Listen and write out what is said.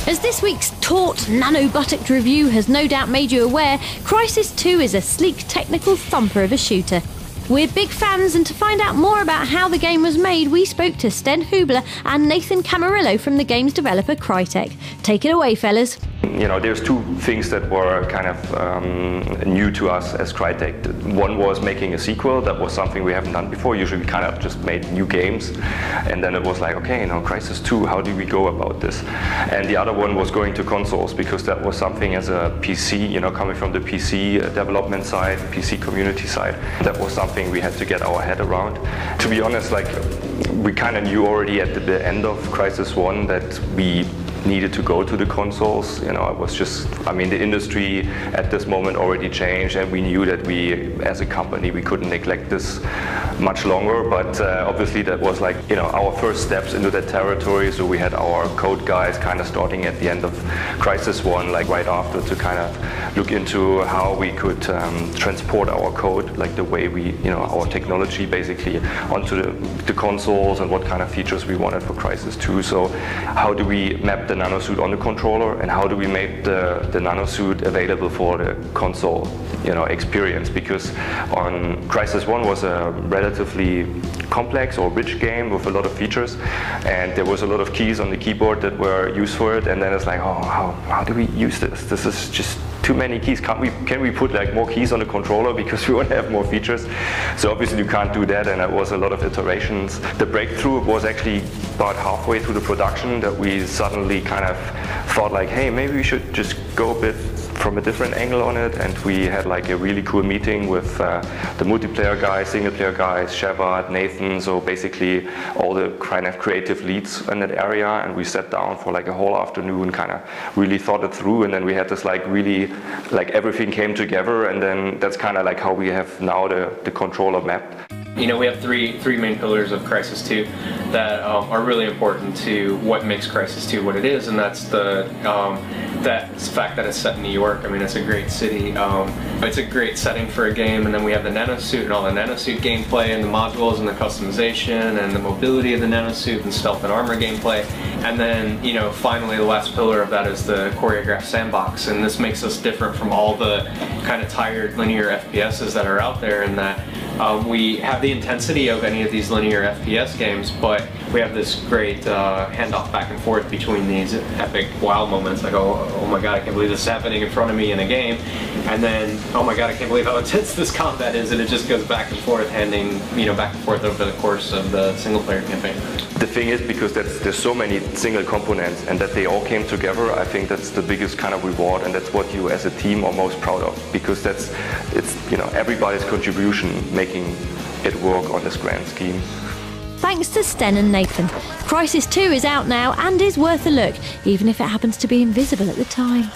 As this week's taut, nano-buttocked review has no doubt made you aware, Crysis 2 is a sleek technical thumper of a shooter. We're big fans, and to find out more about how the game was made, we spoke to Sten Hubler and Nathan Camarillo from the game's developer Crytek. Take it away, fellas. You know, there's two things that were kind of new to us as Crytek. One was making a sequel. That was something we haven't done before. Usually we kind of just made new games. And then it was like, okay, you know, Crysis 2, how do we go about this? And the other one was going to consoles, because that was something as a PC, you know, coming from the PC development side, PC community side, that was something we had to get our head around. To be honest, like, we kind of knew already at the end of Crysis 1 that we needed to go to the consoles. You know, it was just, I mean, the industry at this moment already changed, and we knew that we, as a company, we couldn't neglect this much longer. But obviously that was like, you know, our first steps into that territory. So we had our code guys kind of starting at the end of Crysis 1, like right after, to kind of look into how we could transport our code, like the way we, you know, our technology basically onto the consoles, and what kind of features we wanted for Crysis 2. So how do we map the nanosuit on the controller, and how do we make the nanosuit available for the console, you know, experience? Because on Crysis 1 was a relatively complex or rich game with a lot of features, and there was a lot of keys on the keyboard that were used for it, and then it's like, oh, how do we use this? This is just too many keys. Can we put like more keys on the controller because we want to have more features? So obviously you can't do that, and it was a lot of iterations. The breakthrough was actually about halfway through the production that we suddenly kind of thought like, hey, maybe we should just go a bit from a different angle on it. And we had like a really cool meeting with the multiplayer guys, single player guys, Shepard, Nathan, so basically all the kind of creative leads in that area, and we sat down for like a whole afternoon, kind of really thought it through, and then we had this like really, like everything came together, and then that's kind of like how we have now the controller mapped. You know, we have three main pillars of Crysis 2 that are really important to what makes Crysis 2 what it is, and that's the fact that it's set in New York. I mean, it's a great city. It's a great setting for a game, and then we have the nanosuit and all the nanosuit gameplay, and the modules and the customization and the mobility of the nanosuit and stealth and armor gameplay. And then, you know, finally the last pillar of that is the choreographed sandbox, and this makes us different from all the kind of tired linear FPSs that are out there, in that we have the intensity of any of these linear FPS games, but we have this great handoff back and forth between these epic wow moments, like, oh my god, I can't believe this is happening in front of me in a game, and then, oh my god, I can't believe how intense this combat is, and it just goes back and forth, handing, you know, back and forth over the course of the single player campaign. The thing is, because there's so many single components, and that they all came together, I think that's the biggest kind of reward, and that's what you as a team are most proud of, because it's, you know, everybody's contribution making it work on this grand scheme. Thanks to Sten and Nathan. Crysis 2 is out now and is worth a look, even if it happens to be invisible at the time.